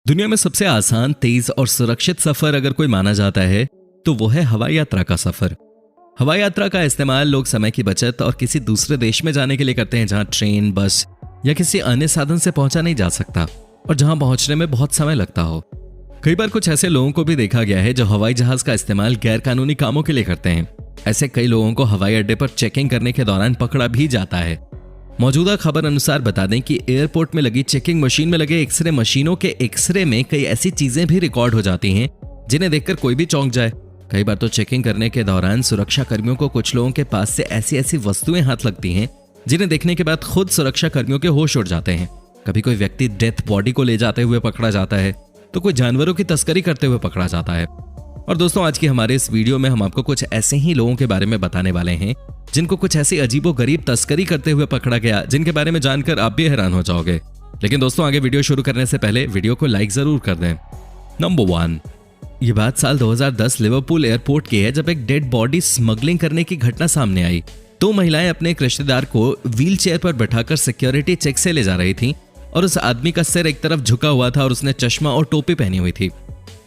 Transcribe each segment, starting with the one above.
दुनिया में सबसे आसान, तेज और सुरक्षित सफर अगर कोई माना जाता है तो वो है हवाई यात्रा का सफर। हवाई यात्रा का इस्तेमाल लोग समय की बचत और किसी दूसरे देश में जाने के लिए करते हैं जहां ट्रेन, बस या किसी अन्य साधन से पहुंचा नहीं जा सकता और जहां पहुंचने में बहुत समय लगता हो। कई बार कुछ ऐसे लोगों को भी देखा गया है जो हवाई जहाज का इस्तेमाल गैर कानूनी कामों के लिए करते हैं। ऐसे कई लोगों को हवाई अड्डे पर चेकिंग करने के दौरान पकड़ा भी जाता है। मौजूदा खबर अनुसार बता दें कि एयरपोर्ट में लगी चेकिंग मशीन में लगे एक्सरे मशीनों के एक्सरे में कई ऐसी चीजें भी रिकॉर्ड हो जाती हैं जिन्हें देखकर कोई भी चौंक जाए। कई बार तो चेकिंग करने के दौरान सुरक्षा कर्मियों को कुछ लोगों के पास से ऐसी ऐसी वस्तुएं हाथ लगती हैं जिन्हें देखने के बाद खुद सुरक्षा कर्मियों के होश उड़ जाते हैं। कभी कोई व्यक्ति डेथ बॉडी को ले जाते हुए पकड़ा जाता है तो कोई जानवरों की तस्करी करते हुए पकड़ा जाता है। और दोस्तों, आज की हमारे इस वीडियो में हम आपको कुछ ऐसे ही लोगों के बारे में बताने वाले हैं जिनको कुछ ऐसी अजीबोगरीब तस्करी करते हुए पकड़ा गया जिनके बारे में जानकर आप भी हैरान हो जाओगे। लेकिन दोस्तों, आगे वीडियो शुरू करने से पहले वीडियो को लाइक जरूर कर दें। नंबर 1, ये बात साल 2010 लिवरपूल एयरपोर्ट की है जब एक डेड बॉडी स्मगलिंग करने की घटना सामने आई। 2 महिलाएं अपने एक रिश्तेदार को व्हील चेयर पर बैठाकर सिक्योरिटी चेक से ले जा रही थी और उस आदमी का सिर एक तरफ झुका हुआ था और उसने चश्मा और टोपी पहनी हुई थी।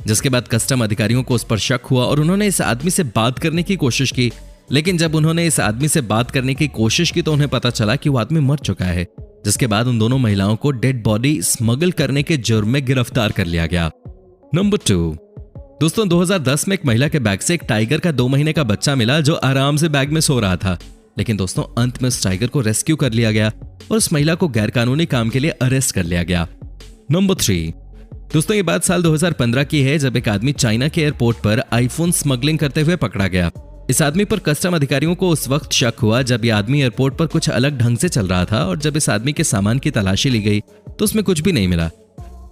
जिसके बाद कस्टम अधिकारियों को उस पर शक हुआ और उन्होंने इस आदमी से बात करने की कोशिश की। लेकिन जब उन्होंने इस आदमी से बात करने की कोशिश की तो उन्हें पता चला कि वो आदमी मर चुका है। जिसके बाद उन दोनों महिलाओं को डेड बॉडी स्मगल करने के जुर्म में गिरफ्तार कर लिया गया। नंबर 2, दोस्तों 2010 में एक महिला के बैग से एक टाइगर का 2 महीने का बच्चा मिला जो आराम से बैग में सो रहा था। लेकिन दोस्तों, अंत में उस टाइगर को रेस्क्यू कर लिया गया और उस महिला को गैरकानूनी काम के लिए अरेस्ट कर लिया गया। नंबर 3, दोस्तों ये बात साल 2015 की है जब एक आदमी चाइना के एयरपोर्ट पर आईफोन स्मगलिंग करते हुए पकड़ा गया। इस आदमी पर कस्टम अधिकारियों को उस वक्त शक हुआ जब यह आदमी एयरपोर्ट पर कुछ अलग ढंग से चल रहा था और जब इस आदमी के सामान की तलाशी ली गई तो उसमें कुछ भी नहीं मिला।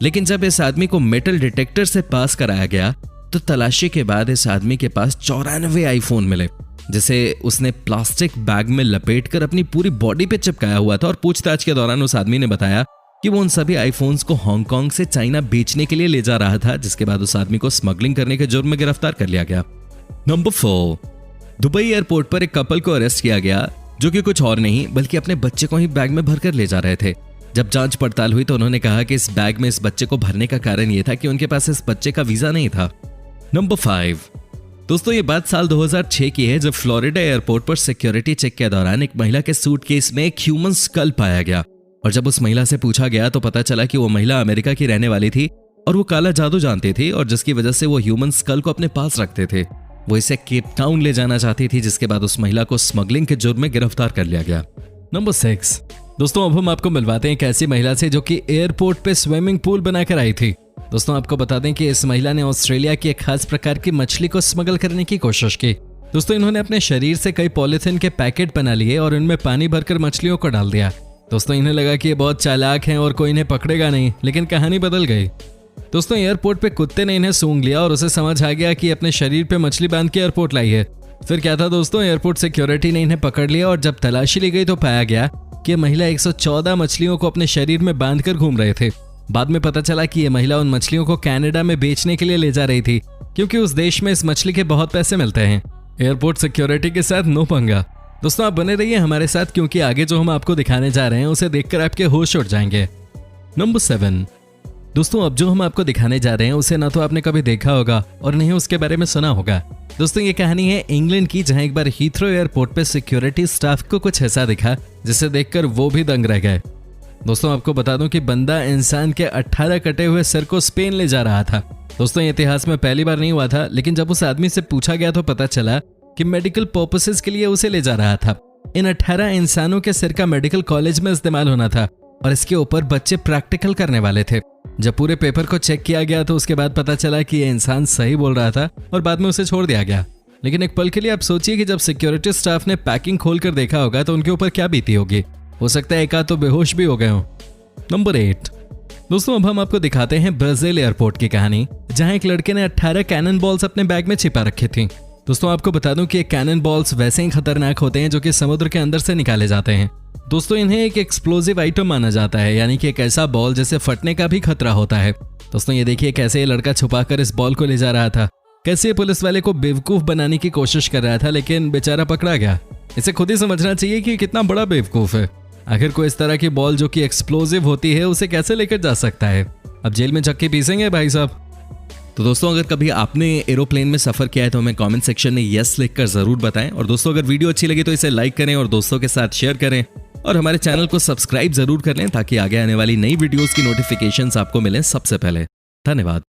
लेकिन जब इस आदमी को मेटल डिटेक्टर से पास कराया गया तो तलाशी के बाद इस आदमी के पास 94 आईफोन मिले जिसे उसने प्लास्टिक बैग में लपेटकर अपनी पूरी बॉडी पे चिपकाया हुआ था। और पूछताछ के दौरान उस आदमी ने बताया कि वो उन सभी आईफोन्स को हांगकांग से चाइना बेचने के लिए ले जा रहा था। जिसके बाद उस आदमी को स्मगलिंग करने के जुर्म में गिरफ्तार कर लिया गया। नंबर 4, दुबई एयरपोर्ट पर एक कपल को अरेस्ट किया गया जो कि कुछ और नहीं बल्कि अपने बच्चे को ही बैग में भरकर ले जा रहे थे। जब जांच पड़ताल हुई तो उन्होंने कहा कि इस बैग में इस बच्चे को भरने का कारण यह था कि उनके पास इस बच्चे का वीजा नहीं था। नंबर 5, दोस्तों ये बात साल 2006 की है जब फ्लोरिडा एयरपोर्ट पर सिक्योरिटी चेक के दौरान एक महिला के सूटकेस में एक ह्यूमन स्कल पाया गया। और जब उस महिला से पूछा गया तो पता चला कि वो महिला अमेरिका की रहने वाली थी और वो काला जादू जानती थी और जिसकी वजह से वो ह्यूमन स्कल को अपने पास रखते थे। वो इसे केप टाउन ले जाना चाहती थी जिसके बाद उस महिला को स्मगलिंग के जुर्म में गिरफ्तार कर लिया गया। नंबर 6, दोस्तों अब हम आपको मिलवाते हैं एक ऐसी महिला से जो कि एयरपोर्ट पे स्विमिंग पूल बनाकर आई थी। दोस्तों आपको बता दें कि इस महिला ने ऑस्ट्रेलिया की एक खास प्रकार की मछली को स्मगल करने की कोशिश की। दोस्तों इन्होंने अपने शरीर से कई पॉलिथीन के पैकेट बना लिए और इनमें पानी भरकर मछलियों को डाल दिया। दोस्तों इन्हें लगा कि ये बहुत चालाक हैं और कोई इन्हें पकड़ेगा नहीं, लेकिन कहानी बदल गई। दोस्तों एयरपोर्ट पे कुत्ते ने इन्हें सूंघ लिया और उसे समझ आ गया कि अपने शरीर पे मछली बांध के एयरपोर्ट लाई है। फिर क्या था दोस्तों, एयरपोर्ट सिक्योरिटी ने इन्हें पकड़ लिया और जब तलाशी ली गई तो पाया गया कि महिला 114 मछलियों को अपने शरीर में बांधकर घूम रहे थे। बाद में पता चला कि ये महिला उन मछलियों को कनाडा में बेचने के लिए ले जा रही थी क्योंकि उस देश में इस मछली के बहुत पैसे मिलते हैं। एयरपोर्ट सिक्योरिटी के साथ नो पंगा। दोस्तों आप बने रहिए हमारे साथ क्योंकि आगे जो हम आपको दिखाने जा रहे हैं उसे देखकर आपके होश उड़ जाएंगे। नंबर 7, दोस्तों अब जो हम आपको दिखाने जा रहे हैं उसे ना तो आपने कभी देखा होगा और नहीं उसके बारे में सुना होगा। दोस्तों ये कहानी है इंग्लैंड की जहां एक बार हीथ्रो एयरपोर्ट पे सिक्योरिटी स्टाफ को कुछ ऐसा दिखा जिसे देखकर वो भी दंग रह गए। दोस्तों आपको बता दूं कि बंदा इंसान के 18 कटे हुए सिर को स्पेन ले जा रहा था। दोस्तों ये इतिहास में पहली बार नहीं हुआ था, लेकिन जब उस आदमी से पूछा गया तो पता चला कि मेडिकल पर्पसेस के लिए उसे ले जा रहा था। इन 18 इंसानों के सिर का मेडिकल कॉलेज में इस्तेमाल होना था और इसके ऊपर बच्चे प्रैक्टिकल करने वाले थे। जब पूरे पेपर को चेक किया गया तो उसके बाद पता चला कि ये इंसान सही बोल रहा था और बाद में उसे छोड़ दिया गया। लेकिन एक पल के लिए आप सोचिए कि जब सिक्योरिटी स्टाफ ने पैकिंग खोलकर देखा होगा तो उनके ऊपर क्या बीती होगी। हो सकता है एक आध तो बेहोश भी हो गए हो। नंबर 8, दोस्तों अब हम आपको दिखाते हैं ब्राजील एयरपोर्ट की कहानी जहां एक लड़के ने 18 कैनन बॉल्स अपने बैग में छिपा रखी थी। दोस्तों आपको बता दूं कि कैनन बॉल्स वैसे ही खतरनाक होते हैं जो कि समुद्र के अंदर से निकाले जाते हैं। दोस्तों इन्हें एक एक्सप्लोजिव आइटम माना जाता है, यानी कि एक ऐसा बॉल जिसे फटने का भी खतरा होता है। दोस्तों ये देखिए कैसे ये लड़का छुपाकर इस बॉल को ले जा रहा था, कैसे पुलिस वाले को बेवकूफ बनाने की कोशिश कर रहा था, लेकिन बेचारा पकड़ा गया। इसे खुद ही समझना चाहिए कि कितना बड़ा बेवकूफ है। आखिर कोई इस तरह की बॉल जो कि एक्सप्लोजिव होती है उसे कैसे लेकर जा सकता है। अब जेल में चक्के पीसेंगे भाई साहब। तो दोस्तों अगर कभी आपने एरोप्लेन में सफर किया है तो हमें कमेंट सेक्शन में यस लिखकर जरूर बताएं। और दोस्तों अगर वीडियो अच्छी लगी तो इसे लाइक करें और दोस्तों के साथ शेयर करें और हमारे चैनल को सब्सक्राइब जरूर कर लें ताकि आगे आने वाली नई वीडियोस की नोटिफिकेशंस आपको मिलें सबसे पहले। धन्यवाद।